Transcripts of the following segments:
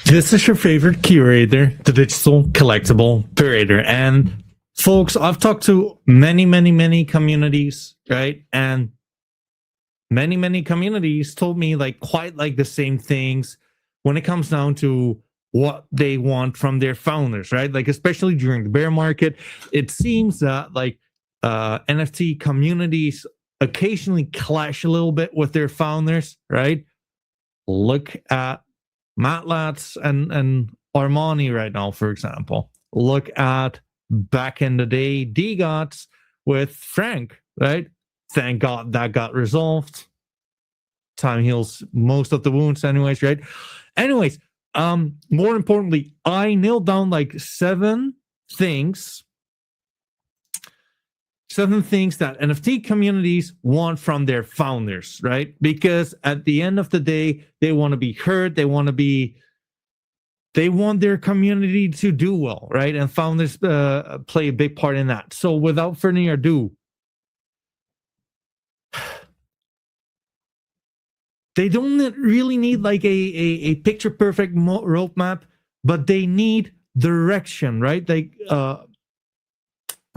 This is your favorite curator, the digital collectible curator. And folks, I've talked to many communities, right? And many communities told me like quite like the same things when it comes down to what they want from their founders, right? Like especially during the bear market, it seems that like NFT communities occasionally clash a little bit with their founders, right? Look at Matlatz and Armani right now, for example. Look at back in the day, DGOTS with Frank, right? Thank God that got resolved. Time heals most of the wounds, anyways, right? Anyways, more importantly, I nailed down like seven things that NFT communities want from their founders, right? Because at the end of the day, they want to be heard, they want their community to do well, right? And founders play a big part in that. So without further ado, they don't really need like a picture perfect roadmap, but they need direction, right? Like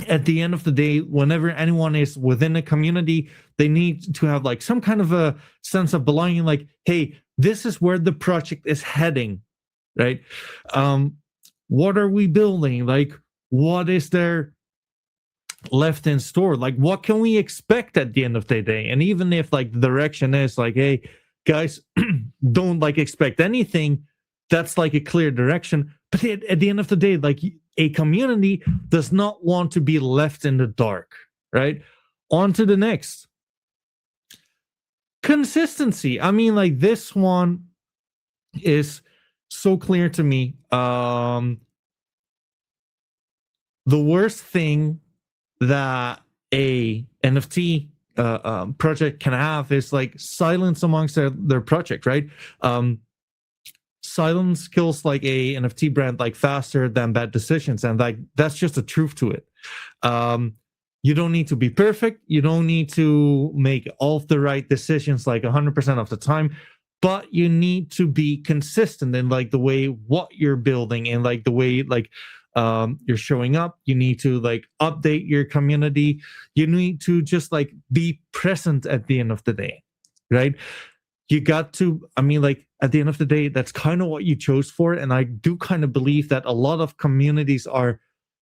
at the end of the day, whenever anyone is within a community, they need to have like some kind of a sense of belonging, like, hey, this is where the project is heading, right? What are we building? Like, what is there left in store? Like, what can we expect at the end of the day? And even if like the direction is like, hey, guys, don't like expect anything, that's like a clear direction. But at the end of the day, like a community does not want to be left in the dark, right? On to the next. Consistency. I mean, like this one is so clear to me. The worst thing that a NFT project can have is like silence amongst their project, right? Silence kills like a NFT brand like faster than bad decisions, and like that's just the truth to it. You don't need to be perfect. You don't need to make all of the right decisions like 100% of the time, but you need to be consistent in like the way what you're building and like the way like you're showing up. You need to like update your community. You need to just like be present at the end of the day, right? You got to, I mean, like at the end of the day, that's kind of what you chose for. And I do kind of believe that a lot of communities are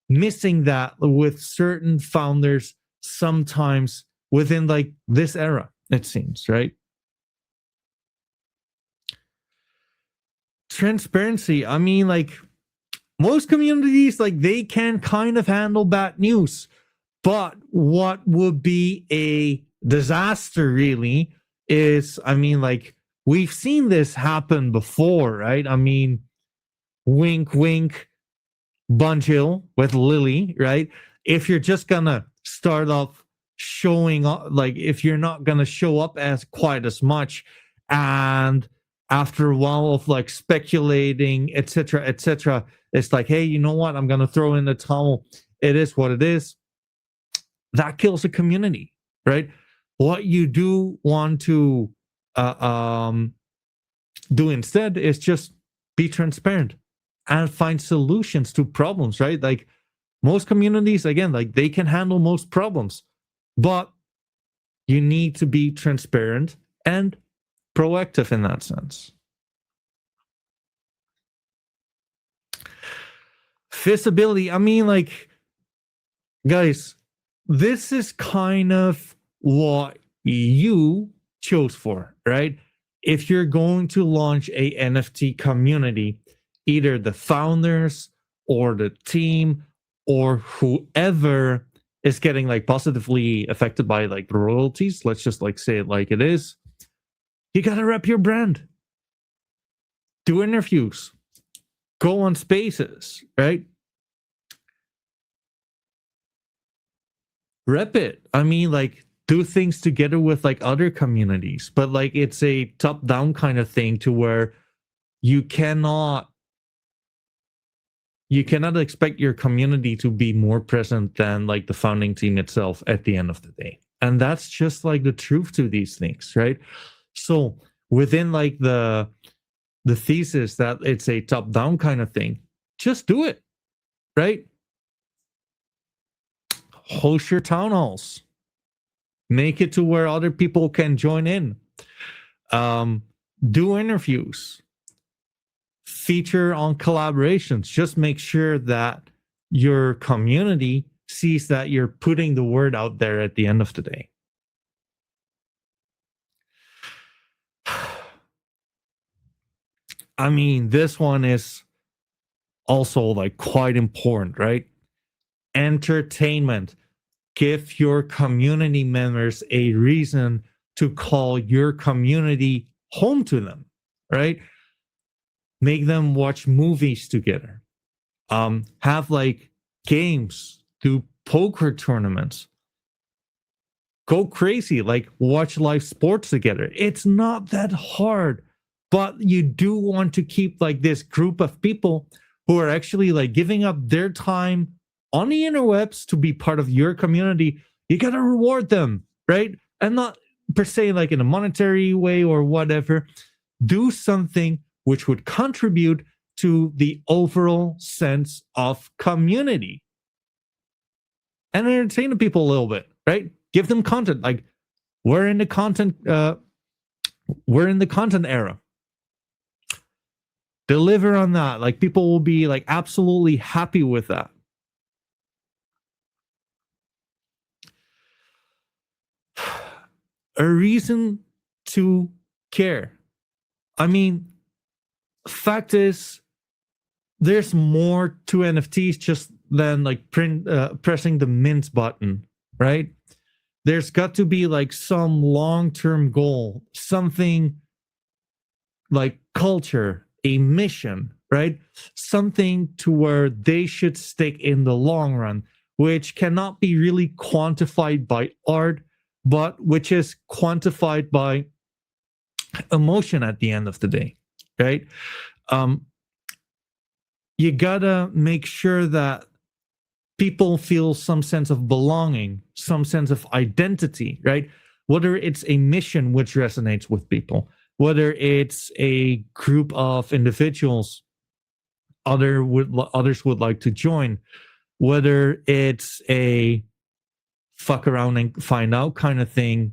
missing that with certain founders sometimes within like this era, it seems, right? Transparency. I mean, like most communities, like they can kind of handle bad news, but what would be a disaster really is, I mean, like we've seen this happen before, right? I mean, wink, wink, Bunchill with Lily, right? If you're just gonna start off showing up, like if you're not gonna show up as quite as much, and after a while of like speculating, etc., it's like, hey, you know what? I'm gonna throw in the towel. It is what it is. That kills a community, right? What you do want to do instead is just be transparent and find solutions to problems, right? Like most communities, again, like they can handle most problems, but you need to be transparent and proactive in that sense. Feasibility. I mean, like, guys, this is kind of what you chose for, right? If you're going to launch a NFT community, either the founders or the team or whoever is getting like positively affected by like the royalties, let's just like say it like it is, you gotta rep your brand. Do interviews, go on spaces, right? Rep it. I mean, like do things together with like other communities, but like it's a top-down kind of thing to where you cannot expect your community to be more present than like the founding team itself at the end of the day. And that's just like the truth to these things, right? So within like the the thesis that it's a top-down kind of thing, just do it, right? Host your town halls. Make it to where other people can join in. Do interviews. Feature on collaborations. Just make sure that your community sees that you're putting the word out there at the end of the day. I mean, this one is also like quite important, right? Entertainment. Give your community members a reason to call your community home to them, right? Make them watch movies together. Have like games, do poker tournaments. Go crazy, like watch live sports together. It's not that hard, but you do want to keep like this group of people who are actually like giving up their time on the interwebs to be part of your community. You got to reward them, right? And not per se like in a monetary way or whatever. Do something which would contribute to the overall sense of community. And entertain the people a little bit, right? Give them content. Like we're in the content era. Deliver on that. Like people will be like absolutely happy with that. A reason to care. I mean, fact is, there's more to NFTs just than like pressing the mint button, right? There's got to be like some long-term goal, something like culture, a mission, right? Something to where they should stick in the long run, which cannot be really quantified by art, but which is quantified by emotion at the end of the day, right? You gotta make sure that people feel some sense of belonging, some sense of identity, right? Whether it's a mission which resonates with people, whether it's a group of individuals others would like to join, whether it's a fuck around and find out kind of thing.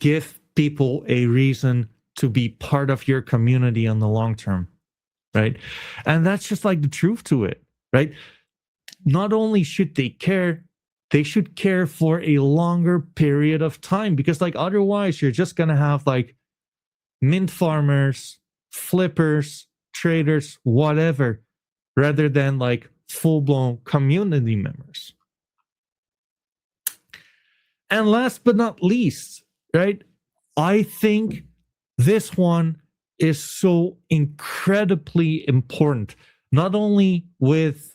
Give people a reason to be part of your community in the long term, right? And that's just like the truth to it, right? Not only should they should care for a longer period of time, because like otherwise you're just gonna have like mint farmers, flippers, traders, whatever, rather than like full-blown community members. And last but not least, right? I think this one is so incredibly important, not only with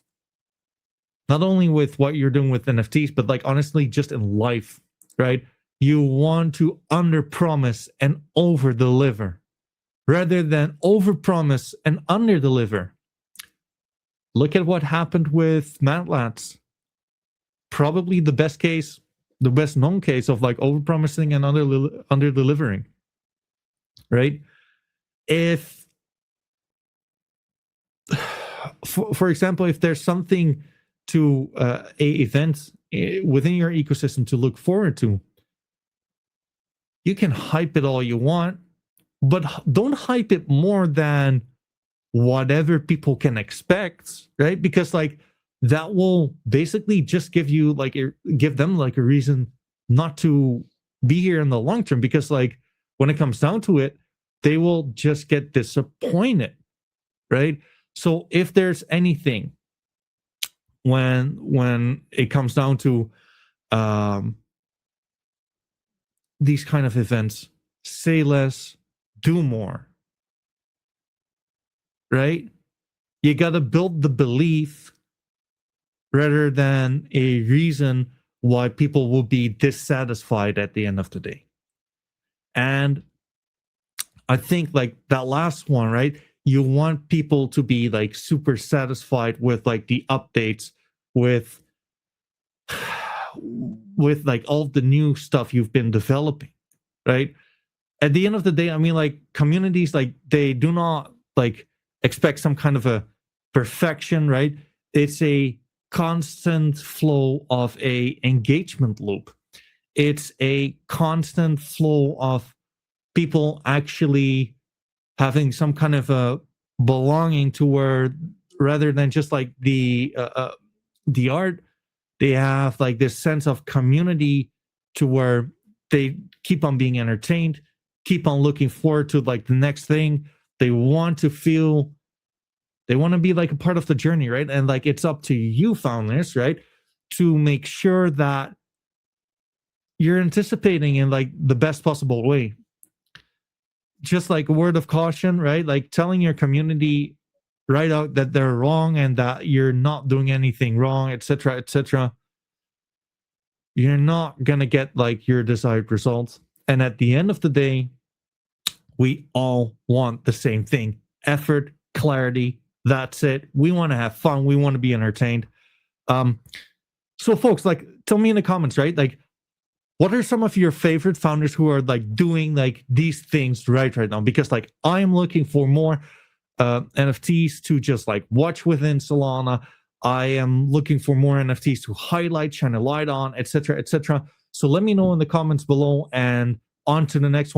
what you're doing with NFTs, but like honestly, just in life, right? You want to underpromise and overdeliver rather than overpromise and underdeliver. Look at what happened with MATLABs. Probably the best case, the best known case of like overpromising and underdelivering, right? If, for example, if there's something to a event within your ecosystem to look forward to, you can hype it all you want, but don't hype it more than whatever people can expect, right? Because like that will basically just give them like a reason not to be here in the long term, because like when it comes down to it, they will just get disappointed, right? So if there's anything when it comes down to these kind of events, say less, do more, right? You got to build the belief rather than a reason why people will be dissatisfied at the end of the day. And I think like that last one, right? You want people to be like super satisfied with like the updates, with like all the new stuff you've been developing, right? at the end of the day, I mean, like communities, like they do not like expect some kind of a perfection, right? It's a constant flow of a engagement loop. It's a constant flow of people actually having some kind of a belonging to where rather than just like the art, they have like this sense of community to where they keep on being entertained, keep on looking forward to like the next thing. They want to feel, they want to be like a part of the journey, right? And like it's up to you founders, right, to make sure that you're anticipating in like the best possible way. Just like a word of caution, right? Like telling your community right out that they're wrong and that you're not doing anything wrong, etc., etc. You're not gonna get like your desired results. And at the end of the day, we all want the same thing: effort, clarity. That's it. We want to have fun. We want to be entertained. So folks, like tell me in the comments, right? Like, what are some of your favorite founders who are like doing like these things right now? Because like I am looking for more NFTs to just like watch within Solana. I am looking for more NFTs to highlight, shine a light on, etc., etc. So let me know in the comments below, and on to the next one.